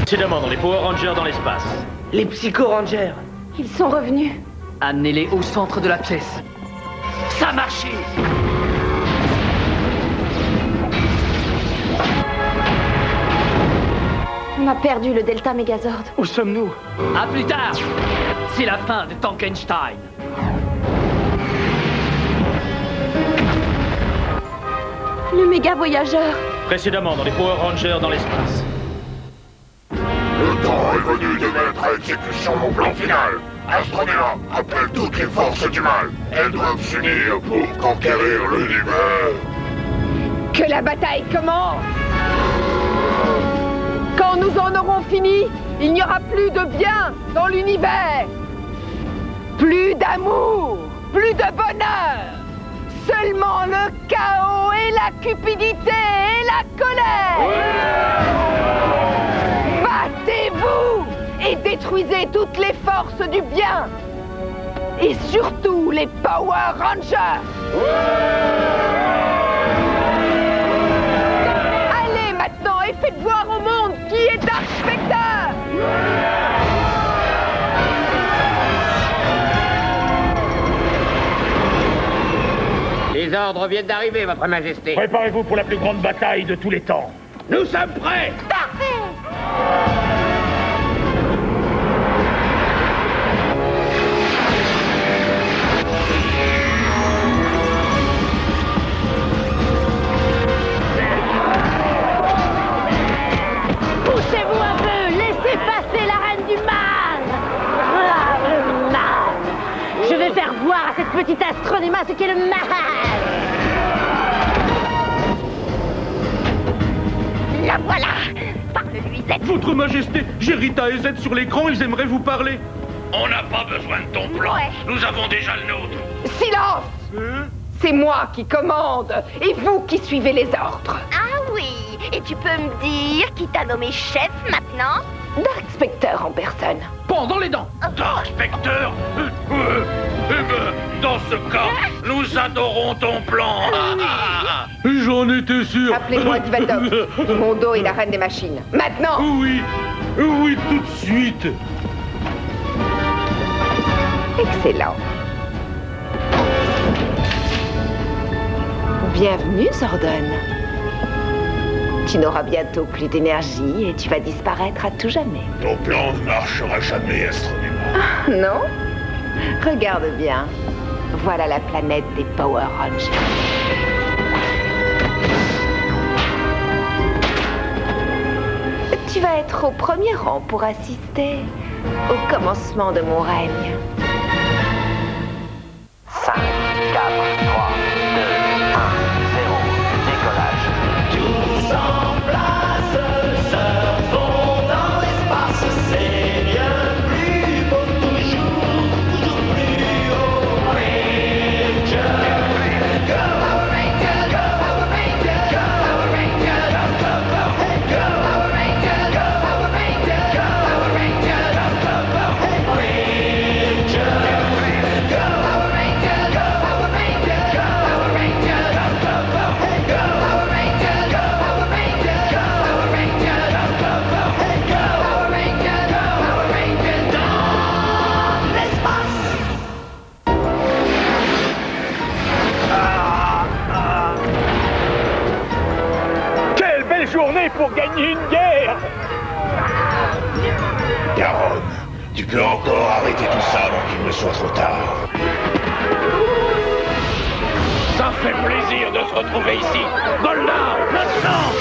Précédemment dans les Power Rangers dans l'espace. Les Psycho Rangers. Ils sont revenus. Amenez-les au centre de la pièce. Ça a marché. On a perdu le Delta Megazord. Où sommes-nous? À plus tard. C'est la fin de Tankenstein. Le méga voyageur. Précédemment dans les Power Rangers dans l'espace. Le temps est venu de mettre à exécution mon plan final. Astronéa appelle toutes les forces du mal. Elles doivent s'unir pour conquérir l'univers. Que la bataille commence! Quand nous en aurons fini, il n'y aura plus de bien dans l'univers. Plus d'amour, plus de bonheur. Seulement le chaos et la cupidité et la colère. Battez-vous et détruisez toutes les forces du bien. Et surtout les Power Rangers. Allez maintenant et faites voir au monde qui est Dark Spectre. Les ordres viennent d'arriver, votre majesté. Préparez-vous pour la plus grande bataille de tous les temps. Nous sommes prêts. Poussez-vous un peu, laissez passer la reine du mal. Ah, le mal. Je vais faire voir à cette petite Astronema ce qu'est le mal. La voilà. Parle-lui, Z. Votre majesté, j'ai Rita et Z sur l'écran, ils aimeraient vous parler. On n'a pas besoin de ton plan. Ouais. Nous avons déjà le nôtre. Silence! C'est moi qui commande et vous qui suivez les ordres. Ah oui. Et tu peux me dire qui t'a nommé chef maintenant? Dark Spectre en personne. Pendant les dents. Dark Spectre dans ce cas, nous adorons ton plan. J'en étais sûr. Appelez-moi Divaldox. Mondo est la reine des machines. Maintenant! Oui, oui, tout de suite. Excellent. Bienvenue, Zordon. Tu n'auras bientôt plus d'énergie et tu vas disparaître à tout jamais. Ton plan ne marchera jamais, Astronema. Non? Regarde bien. Voilà la planète des Power Rangers. Tu vas être au premier rang pour assister au commencement de mon règne. 5, 4, 3, 2, 1, 0. Décollage. Tous en place, surfons dans l'espace. C'est bien plus beau toujours, toujours plus haut. Ranger, go Power Ranger, go Power Ranger, go Power Ranger, go Power Ranger, go Power Ranger, go Power Ranger, go Power Ranger, go Power Ranger, go Power Ranger, go Power Ranger, go Power Ranger, go Power Ranger, go Power Ranger, go Power Ranger, go Power Ranger, go Power Ranger, go Power Ranger dans l'espace. Quelle belle journée pour gagner une guerre. Garon, tu peux encore arrêter tout ça avant qu'il ne soit trop tard. Ça fait plaisir de se retrouver ici. Goldar, maintenant.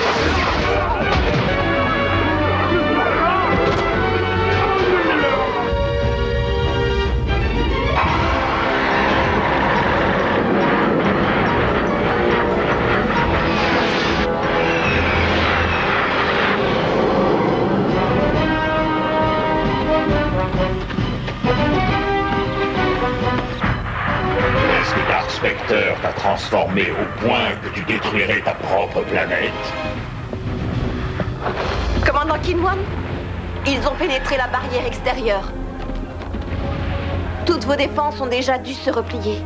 Est-ce que Dark Spectre t'a transformé au point que tu détruirais ta propre planète? Commandant Kinwan, ils ont pénétré la barrière extérieure. Toutes vos défenses ont déjà dû se replier.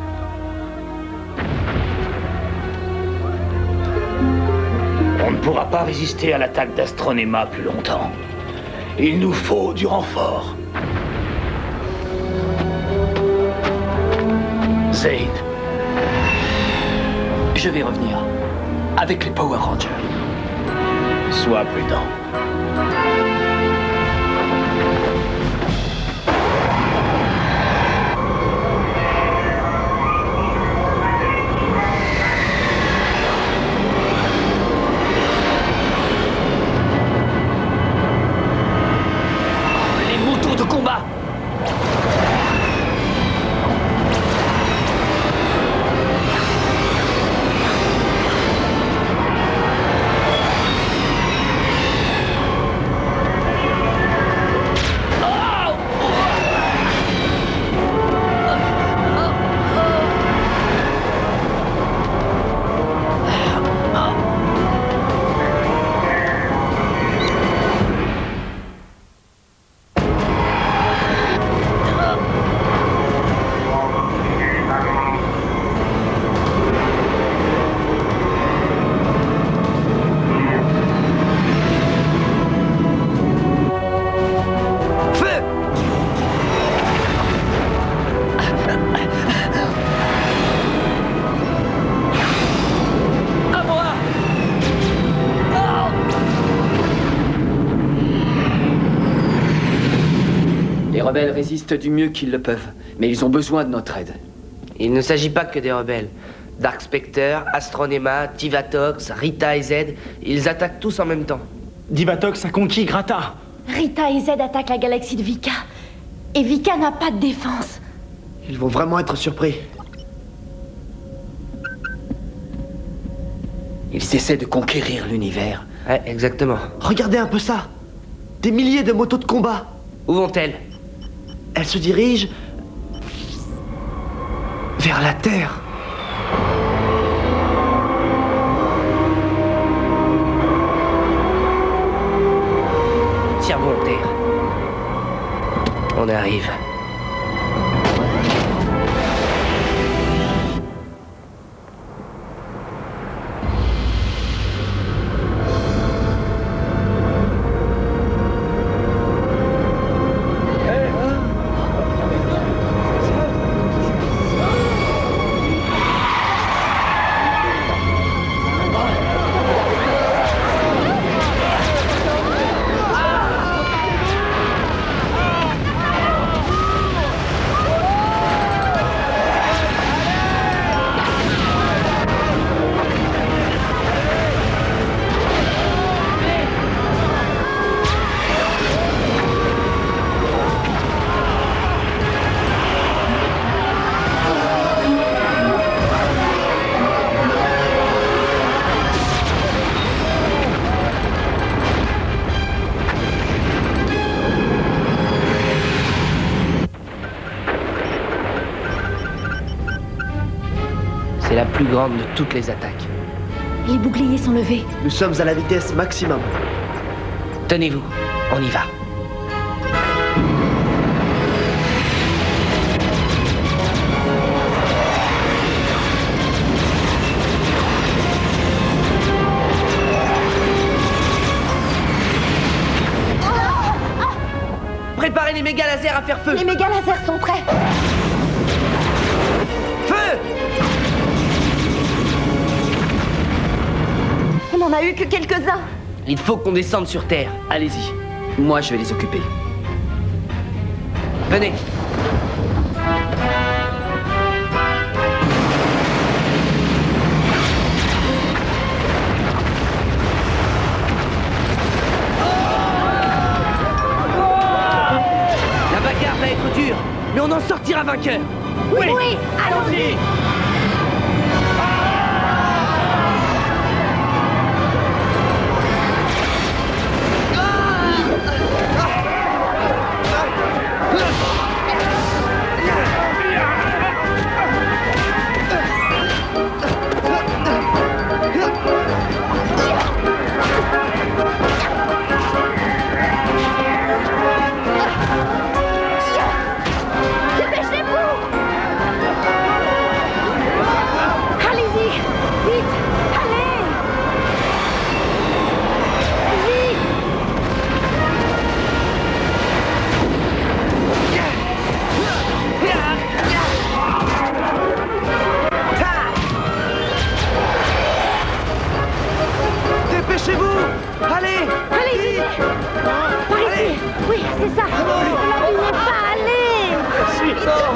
On ne pourra pas résister à l'attaque d'Astronema plus longtemps. Il nous faut du renfort. Zane. Je vais revenir. Avec les Power Rangers. Sois prudent. Les motos de combat. Les rebelles résistent du mieux qu'ils le peuvent, mais ils ont besoin de notre aide. Il ne s'agit pas que des rebelles. Dark Spectre, Astronema, Divatox, Rita et Z, ils attaquent tous en même temps. Divatox a conquis Grata. Rita et Z attaquent la galaxie de Vika. Et Vika n'a pas de défense. Ils vont vraiment être surpris. Ils essaient de conquérir l'univers. Ouais, exactement. Regardez un peu ça. Des milliers de motos de combat. Où vont-elles? Elles se dirigent vers la Terre. Tir volontaire. On arrive. C'est la plus grande de toutes les attaques. Les boucliers sont levés. Nous sommes à la vitesse maximum. Tenez-vous, on y va. Préparez les méga lasers à faire feu. Les méga lasers sont prêts. Feu! On n'en a eu que quelques-uns. Il faut qu'on descende sur Terre. Allez-y. Moi, je vais les occuper. Venez. La bagarre va être dure, mais on en sortira vainqueur. Oui, allons-y.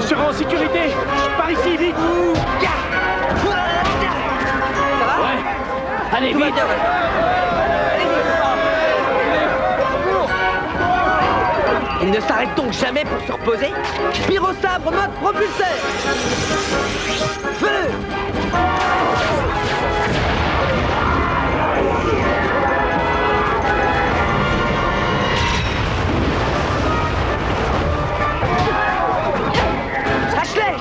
Je serai en sécurité. Par ici, vite. Ça va? Ouais. Allez, Tout va vite. bien, maintenant. Il ne s'arrête donc jamais pour se reposer. Pyrosabre mode propulseur. Feu! Ashley!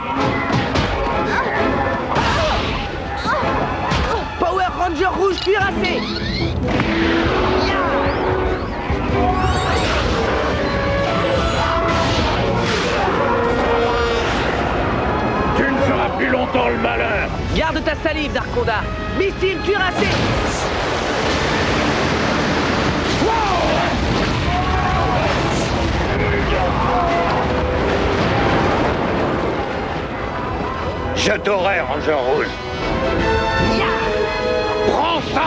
Power Ranger rouge cuirassé! Tu ne feras plus longtemps le malheur. Garde ta salive, Darkonda. Missile cuirassé! Je t'aurai, Ranger Rouge. Prends ça!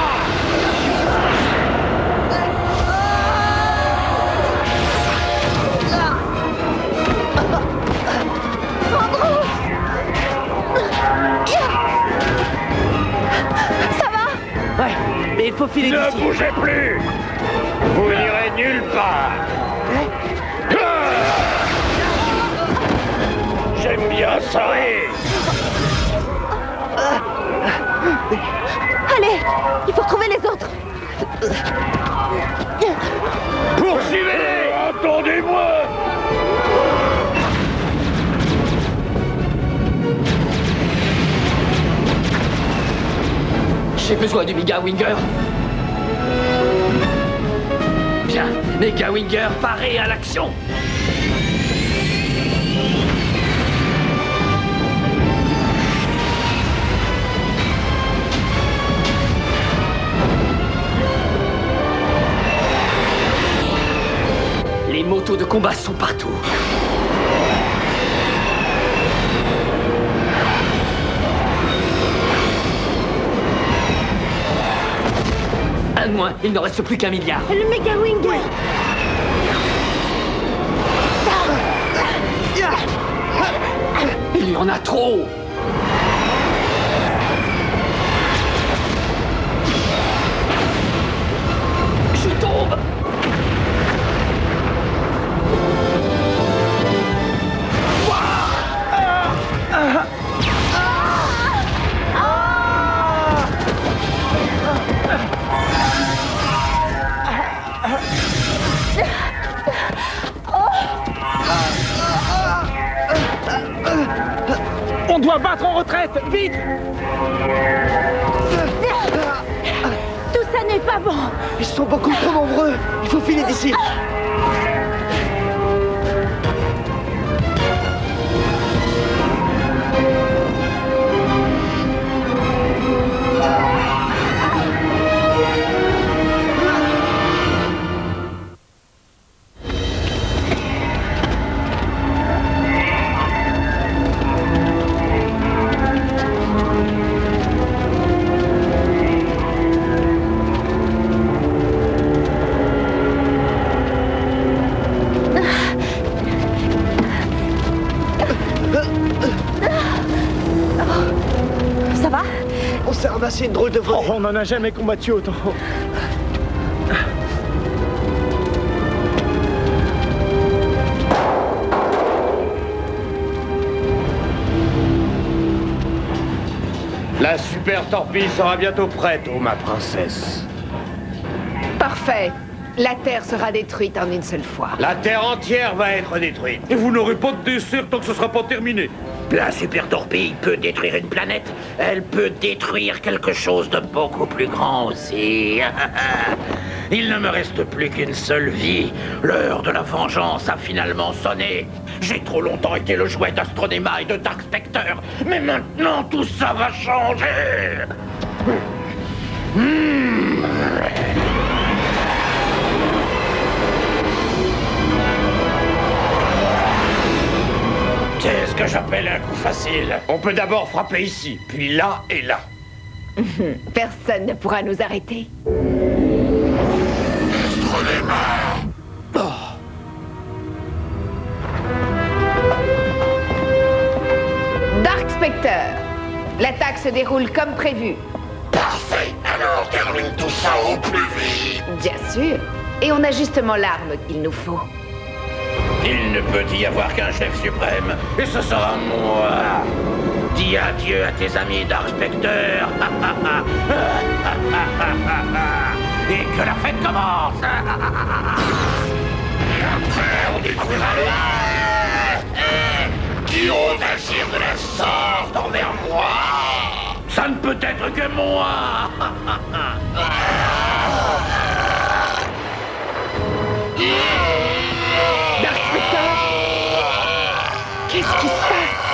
Ouais, mais il faut filer Ne d'ici. bougez plus! Vous n'irez nulle part! J'aime bien ça! Allez, il faut retrouver les autres. Poursuivez-les! Attendez-moi! J'ai besoin du Mega Winger. Bien, Mega Winger, paré à l'action. Les motos de combat sont partout. Un de moins, il ne reste plus qu'un milliard. Le Mega Winger. Il y en a trop. Je tombe. On doit battre en retraite. Vite. Tout ça n'est pas bon. Ils sont beaucoup trop nombreux. Il faut filer d'ici. Ça va? On s'est ramassé une drôle de volée. On n'en a jamais combattu autant. La super torpille sera bientôt prête, oh ma princesse. Parfait. La Terre sera détruite en une seule fois. La Terre entière va être détruite. Et vous n'aurez pas de dessert tant que ce sera pas terminé. La super torpille peut détruire une planète. Elle peut détruire quelque chose de beaucoup plus grand aussi. Il ne me reste plus qu'une seule vie. L'heure de la vengeance a finalement sonné. J'ai trop longtemps été le jouet d'Astronema et de Dark Spectre. Mais maintenant, tout ça va changer. C'est ce que j'appelle un coup facile. On peut d'abord frapper ici, puis là et là. Personne ne pourra nous arrêter. se déroule comme prévu. Parfait. Alors termine tout ça au plus vite. Bien sûr. Et on a justement l'arme qu'il nous faut. Il ne peut y avoir qu'un chef suprême, et ce sera moi. Dis adieu à tes amis Dark Spectre. Et que la fête commence. Et après, on détruira le... Qui ose agir de la sorte envers moi? Ça ne peut être que moi. Dark Spectre, qu'est-ce qui se passe?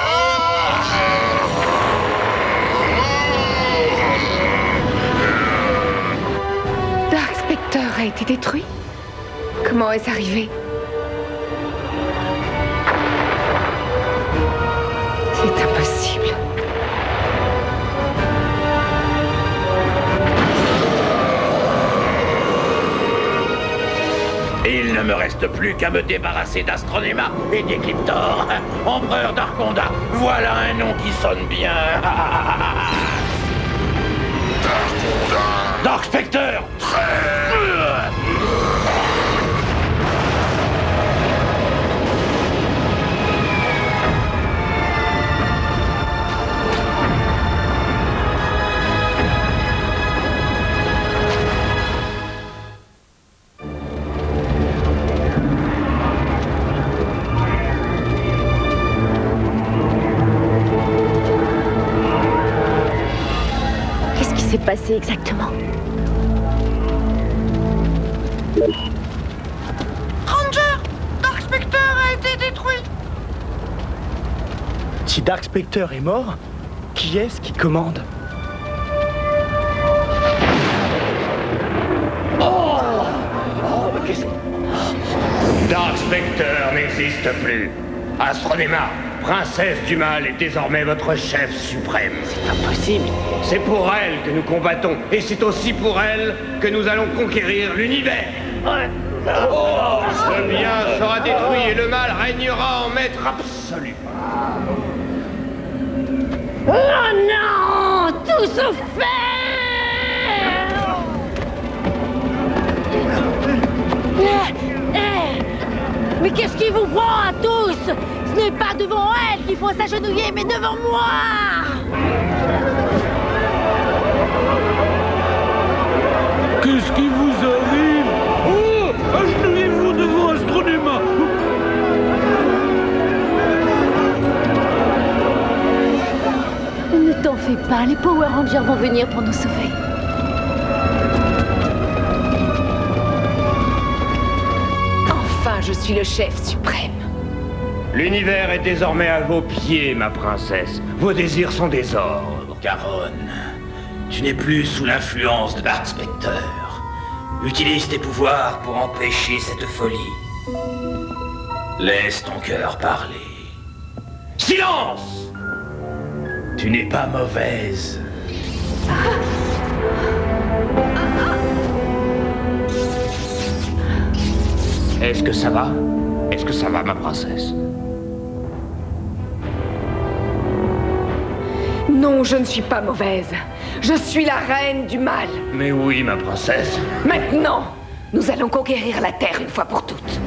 Dark Spectre a été détruit? Comment est-ce arrivé? C'est impossible. Il ne me reste plus qu'à me débarrasser d'Astronema et d'Ecliptor. Empereur d'Arconda, voilà un nom qui sonne bien. Dark Spectre. Qu'est-ce qui s'est passé exactement? Ranger! Dark Spectre a été détruit! Si Dark Spectre est mort, qui est-ce qui commande? Dark Spectre n'existe plus. Astronema, princesse du mal, est désormais votre chef suprême. C'est impossible. C'est pour elle que nous combattons, et c'est aussi pour elle que nous allons conquérir l'univers. Le bien sera détruit et le mal régnera en maître absolu. Oh non! Tout se fait! Mais qu'est-ce qui vous prend à tous? Ce n'est pas devant elle qu'il faut s'agenouiller, mais devant moi! Qu'est-ce qui vous arrive? Oh! Agenouillez-vous devant Astronema! Ne t'en fais pas, les Power Rangers vont venir pour nous sauver. Enfin, je suis le chef suprême. L'univers est désormais à vos pieds, ma princesse. Vos désirs sont des ordres. Caron, tu n'es plus sous l'influence de Dark Spectre. Utilise tes pouvoirs pour empêcher cette folie. Laisse ton cœur parler. Silence! Tu n'es pas mauvaise. Est-ce que ça va? Est-ce que ça va, ma princesse? Non, je ne suis pas mauvaise. Je suis la reine du mal. Mais oui, ma princesse. Maintenant, nous allons conquérir la Terre une fois pour toutes.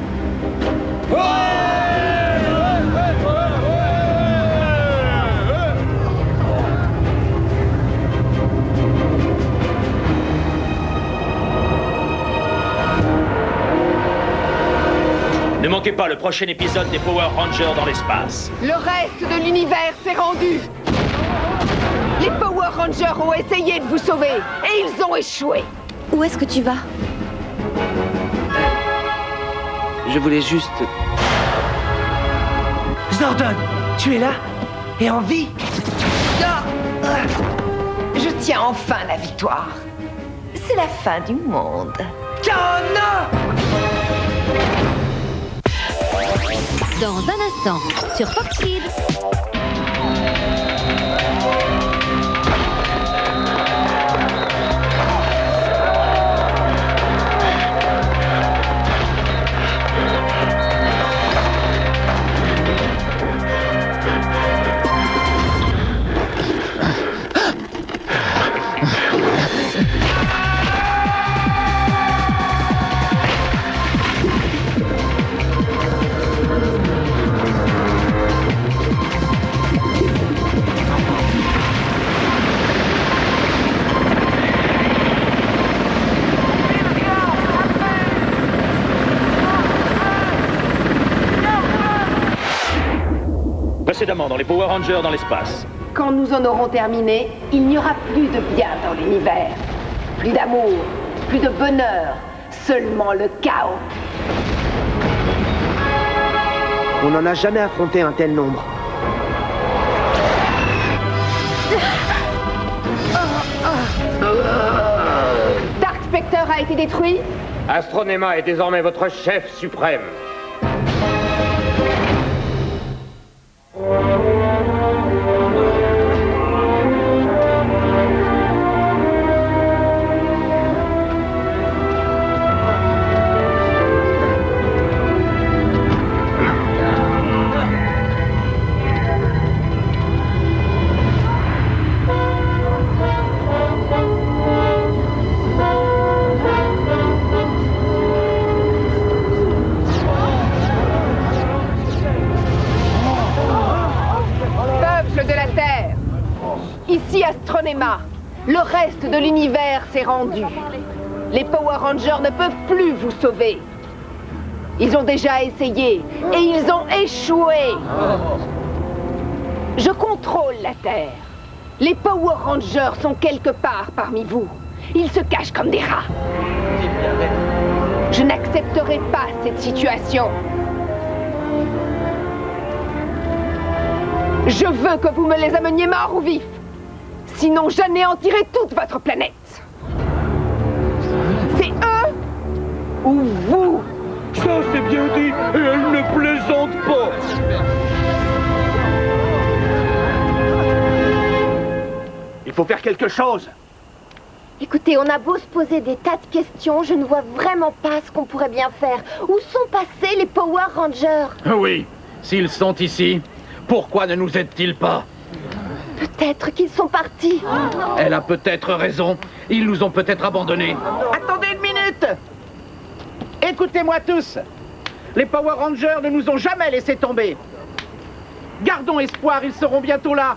Ne manquez pas le prochain épisode des Power Rangers dans l'espace. Le reste de l'univers s'est rendu. Les Power Rangers ont essayé de vous sauver et ils ont échoué. Où est-ce que tu vas? Je voulais juste... Zordon, tu es là? Et en vie? Je tiens enfin la victoire. C'est la fin du monde. Oh non! Dans un instant, sur Fox Kids. Précédemment dans les Power Rangers dans l'espace. Quand nous en aurons terminé, il n'y aura plus de bien dans l'univers. Plus d'amour, plus de bonheur, seulement le chaos. On n'en a jamais affronté un tel nombre. Dark Spectre a été détruit. Astronema est désormais votre chef suprême. Peuple de la Terre, ici Astronema. Le reste de l'univers s'est rendu. Les Power Rangers ne peuvent plus vous sauver. Ils ont déjà essayé et ils ont échoué. Je contrôle la Terre. Les Power Rangers sont quelque part parmi vous. Ils se cachent comme des rats. Je n'accepterai pas cette situation. Je veux que vous me les ameniez morts ou vifs. Sinon, j'anéantirai toute votre planète. C'est eux ou vous. Ça, c'est bien dit, et elle ne plaisante pas. Il faut faire quelque chose. Écoutez, on a beau se poser des tas de questions, je ne vois vraiment pas ce qu'on pourrait bien faire. Où sont passés les Power Rangers? Oui, s'ils sont ici, pourquoi ne nous aident-ils pas? Peut-être qu'ils sont partis. Elle a peut-être raison. Ils nous ont peut-être abandonnés. Attendez une minute! Écoutez-moi tous. Les Power Rangers ne nous ont jamais laissé tomber. Gardons espoir, ils seront bientôt là.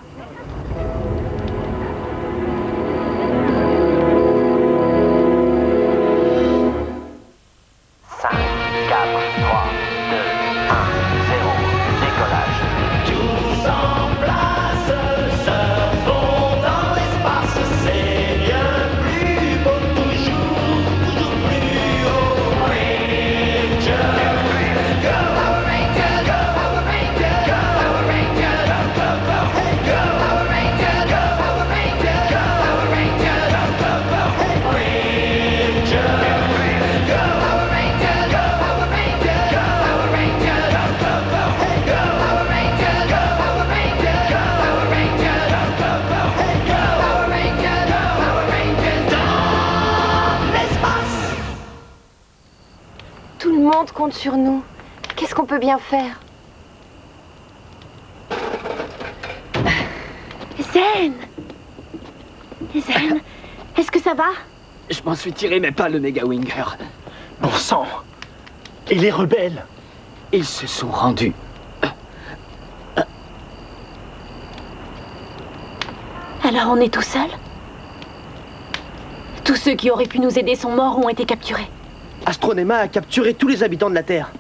Tout le monde compte sur nous. Qu'est-ce qu'on peut bien faire? Zen! Zen, est-ce que ça va? Je m'en suis tiré, mais pas le Mega Winger. Bon sang. Et les rebelles? Ils se sont rendus. Alors on est tout seul? Tous ceux qui auraient pu nous aider sont morts ou ont été capturés. Astronema a capturé tous les habitants de la Terre.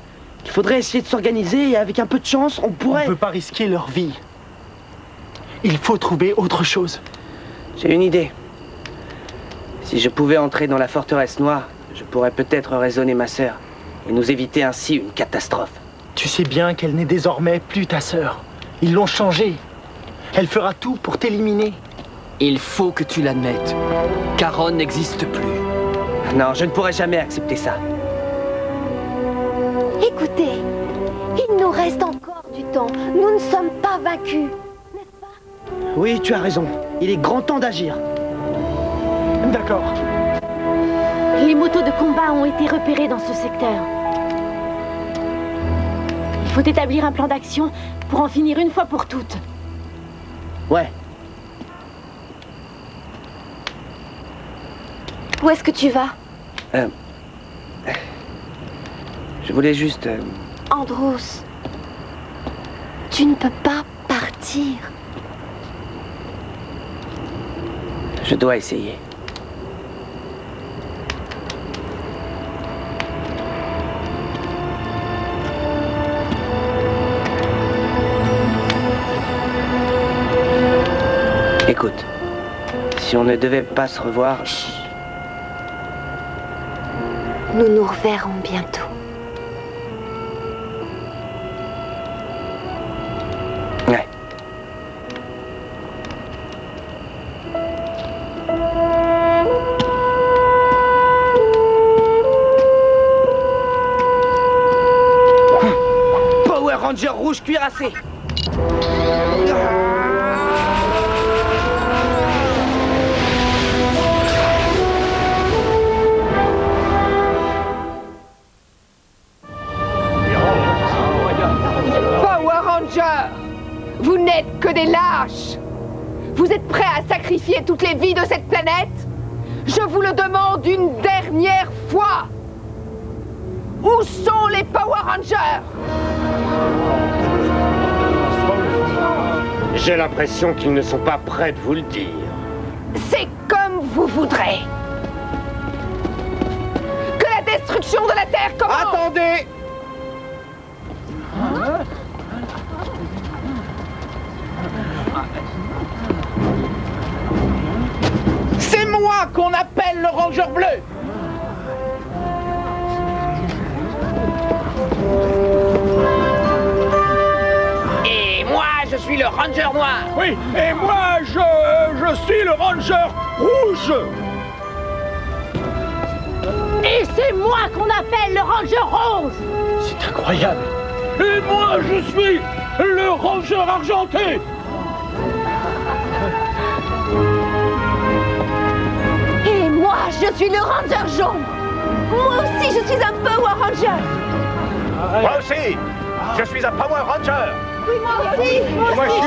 Il faudrait essayer de s'organiser et avec un peu de chance, on pourrait... On ne peut pas risquer leur vie. Il faut trouver autre chose. J'ai une idée. Si je pouvais entrer dans la forteresse noire, je pourrais peut-être raisonner ma sœur et nous éviter ainsi une catastrophe. Tu sais bien qu'elle n'est désormais plus ta sœur. Ils l'ont changée. Elle fera tout pour t'éliminer. Il faut que tu l'admettes. Charon n'existe plus. Non, je ne pourrais jamais accepter ça. Écoutez, il nous reste encore du temps. Nous ne sommes pas vaincus. Oui, tu as raison. Il est grand temps d'agir. D'accord. Les motos de combat ont été repérées dans ce secteur. Il faut établir un plan d'action pour en finir une fois pour toutes. Ouais. Où est-ce que tu vas? Je voulais juste... Andros, tu ne peux pas partir. Je dois essayer. Écoute, si on ne devait pas se revoir... Nous nous reverrons bientôt. Ouais. Power Ranger rouge cuirassé. Power Rangers, vous n'êtes que des lâches. Vous êtes prêts à sacrifier toutes les vies de cette planète? Je vous le demande une dernière fois. Où sont les Power Rangers? J'ai l'impression qu'ils ne sont pas prêts de vous le dire. C'est comme vous voudrez. Que la destruction de la Terre commence. Attendez! C'est moi qu'on appelle le Ranger bleu! Et moi, je suis le Ranger noir. Oui, et moi, je suis le Ranger rouge. Et c'est moi qu'on appelle le Ranger rose. C'est incroyable. Et moi, je suis le Ranger argenté. Et moi, je suis le Ranger jaune. Moi aussi, je suis un Power Ranger. Moi aussi, je suis un Power Ranger. Oui, moi aussi. Moi, je suis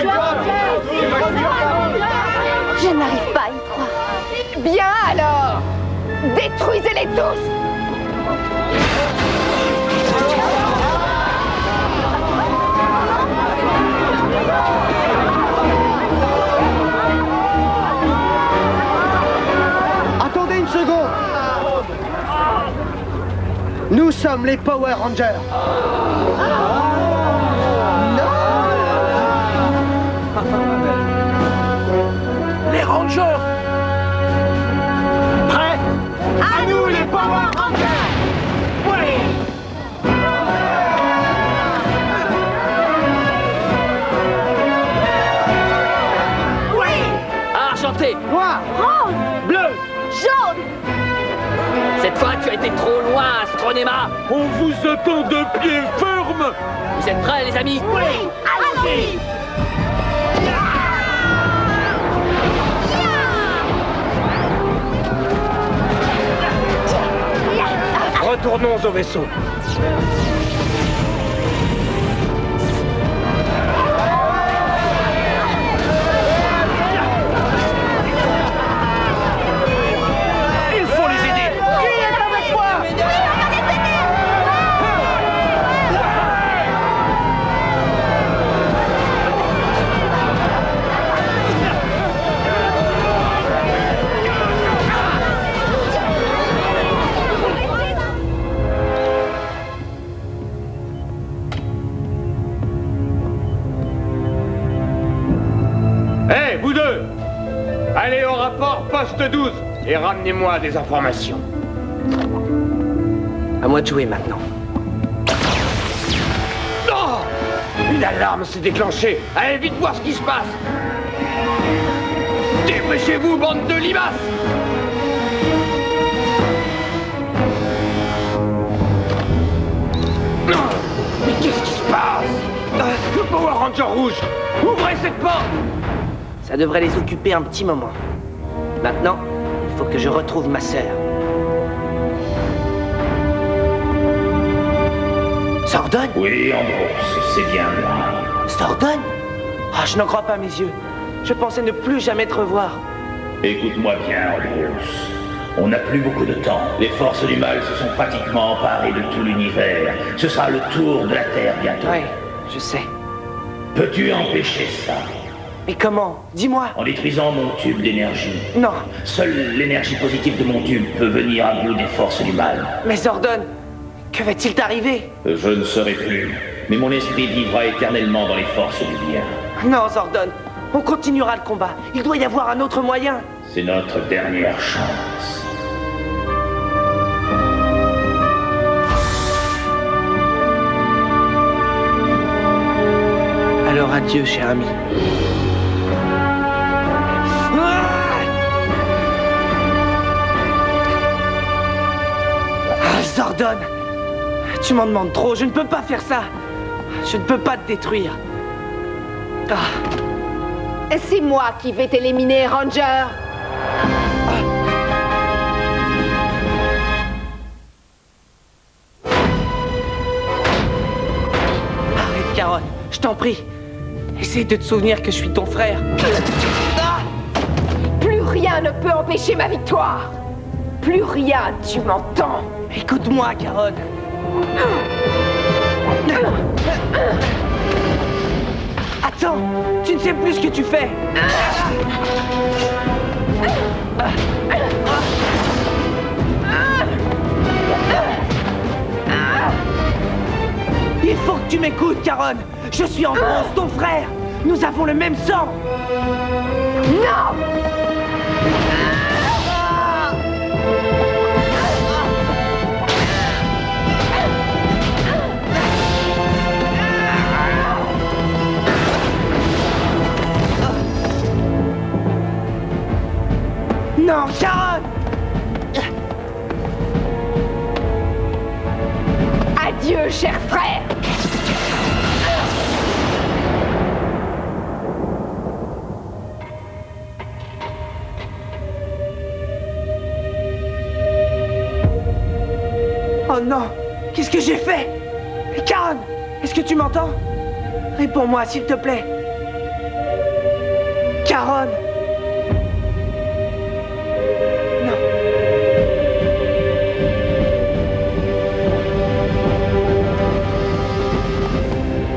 Je n'arrive pas à y croire. Bien alors, détruisez-les tous. Attendez une seconde. Nous sommes les Power Rangers. Les Rangers. Prêts? À nous les Power Rangers. Oui. Argenté, Noir. Rose, Bleu. jaune. cette fois tu as été trop loin, Astronema. On vous attend de pied ferme. Vous êtes prêts, les amis? Oui, allons-y. Retournons au vaisseau. Il faut les aider. Qui est avec moi? Hé, vous deux! Allez au rapport poste 12 et ramenez-moi des informations. À moi de jouer maintenant. Oh! Une alarme s'est déclenchée. Allez vite voir ce qui se passe. Dépêchez-vous, bande de limaces! Mais qu'est-ce qui se passe? Le Power Ranger rouge! Ouvrez cette porte! Ça devrait les occuper un petit moment. Maintenant, il faut que je retrouve ma sœur. Sordon? Oui, Ambrose, c'est bien moi. Sordon? Ah, je n'en crois pas mes yeux. Je pensais ne plus jamais te revoir. Écoute-moi bien, Ambrose. On n'a plus beaucoup de temps. Les forces du mal se sont pratiquement emparées de tout l'univers. Ce sera le tour de la Terre bientôt. Ouais, je sais. Peux-tu empêcher ça? Mais comment? Dis-moi. En détruisant mon tube d'énergie. Non. Seule l'énergie positive de mon tube peut venir à bout des forces du mal. Mais Sordon, que va-t-il t'arriver? Je ne saurai plus, mais mon esprit vivra éternellement dans les forces du bien. Non, Sordon, On continuera le combat. Il doit y avoir un autre moyen. C'est notre dernière chance. Alors adieu, cher ami. Zordon, tu m'en demandes trop, je ne peux pas faire ça. Je ne peux pas te détruire. C'est moi qui vais t'éliminer, Ranger. Arrête, Charon, je t'en prie. Essaye de te souvenir que je suis ton frère. Plus rien ne peut empêcher ma victoire. Plus rien, tu m'entends? Écoute-moi, Charon. Attends, tu ne sais plus ce que tu fais. Il faut que tu m'écoutes, Charon. Je suis Andros, ton frère. Nous avons le même sang. Non! Non, Charon! Adieu, cher frère! Oh non! Qu'est-ce que j'ai fait? Charon! Est-ce que tu m'entends? Réponds-moi, s'il te plaît. Charon!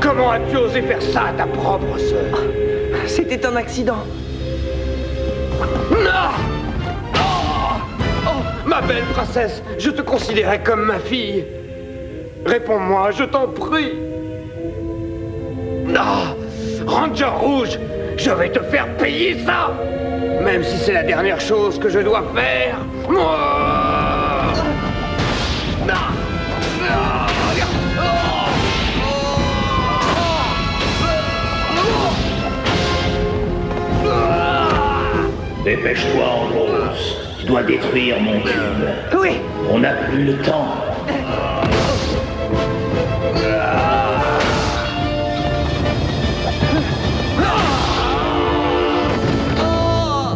Comment as-tu osé faire ça à ta propre sœur? C'était un accident. Non! Oh, ma belle princesse, je te considérais comme ma fille. Réponds-moi, je t'en prie. Non! Ranger Rouge, je vais te faire payer ça! Même si c'est la dernière chose que je dois faire. Dépêche-toi, Andros. Tu dois détruire mon cube. Oui. On n'a plus le temps.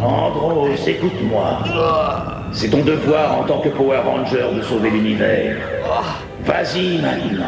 Andros, écoute-moi. C'est ton devoir en tant que Power Ranger de sauver l'univers. Vas-y maintenant.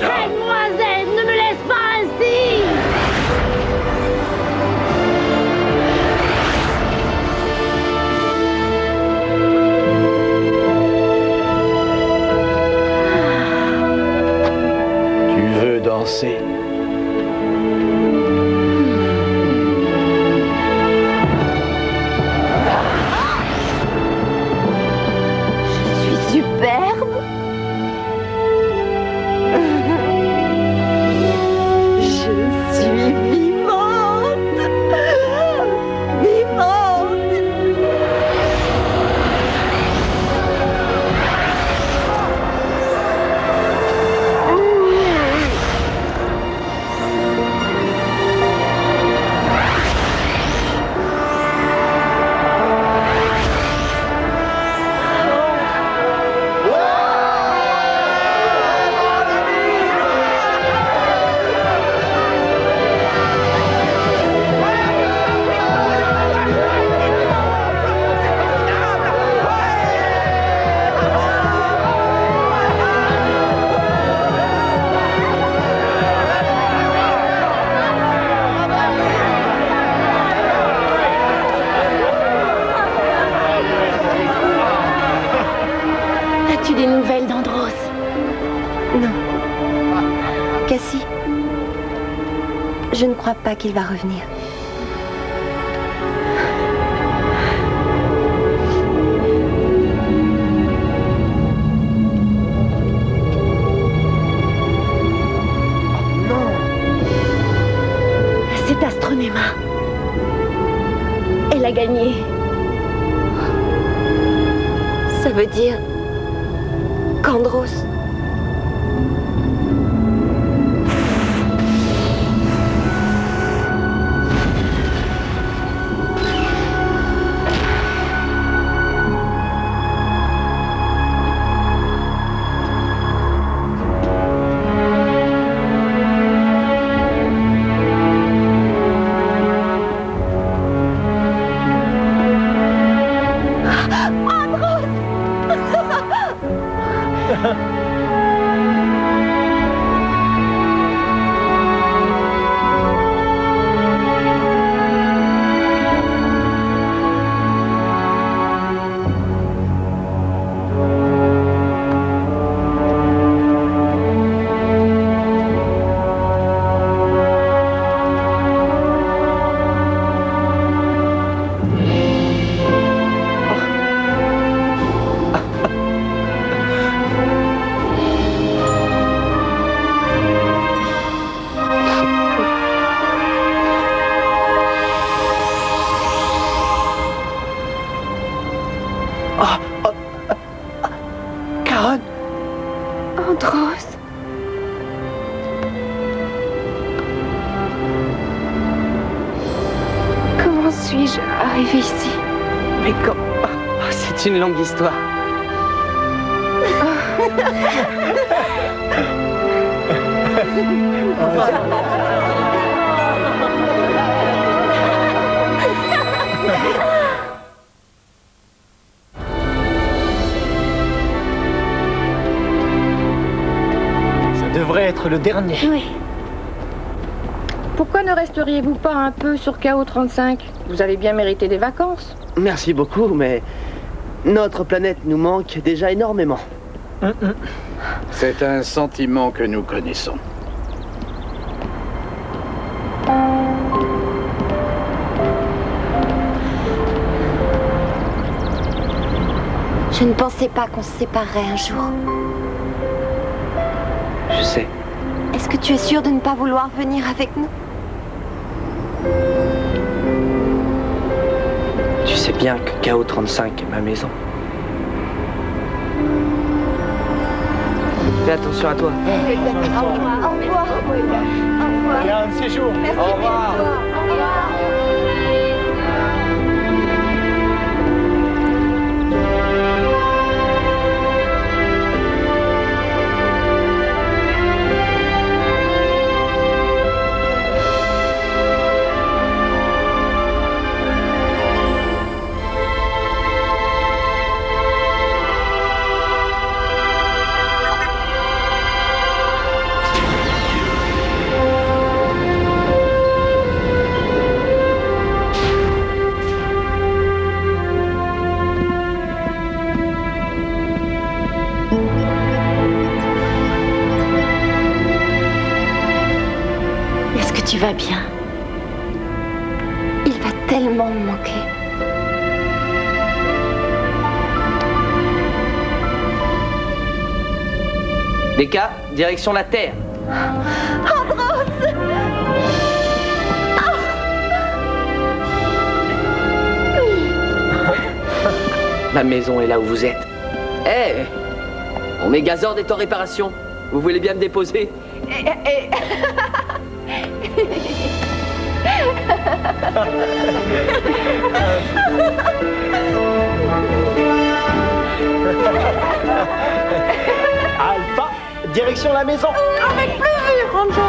Mademoiselle, ne me laisse pas ainsi! Tu veux danser? Je suis superbe. Je suis vivante. Vivante. Non. Cassie, je ne crois pas qu'il va revenir. C'est Astronema. Elle a gagné. Ça veut dire qu'Andros... Andros. Comment suis-je arrivé ici? Mais quand... Oh, c'est une longue histoire. Ça devrait être le dernier. Oui. Pourquoi ne resteriez-vous pas un peu sur KO35? Vous avez bien mérité des vacances. Merci beaucoup, mais notre planète nous manque déjà énormément. C'est un sentiment que nous connaissons. Je ne pensais pas qu'on se séparerait un jour. Je sais. Est-ce que tu es sûr de ne pas vouloir venir avec nous? Tu sais bien que KO35 est ma maison. Fais attention à toi. Au revoir. Au revoir. Au revoir. Et un de ces jours. Merci. Au revoir. Au revoir. Est-ce que tu vas bien? Il va tellement me manquer. Deka, direction la Terre. Andros! Ma maison est là où vous êtes. Hé Mon Mégazord est en réparation. Vous voulez bien me déposer? Alpha, direction la maison. Avec plaisir, Ranger.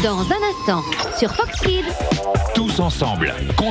Dans un instant, sur Fox Kids. Tous ensemble, contre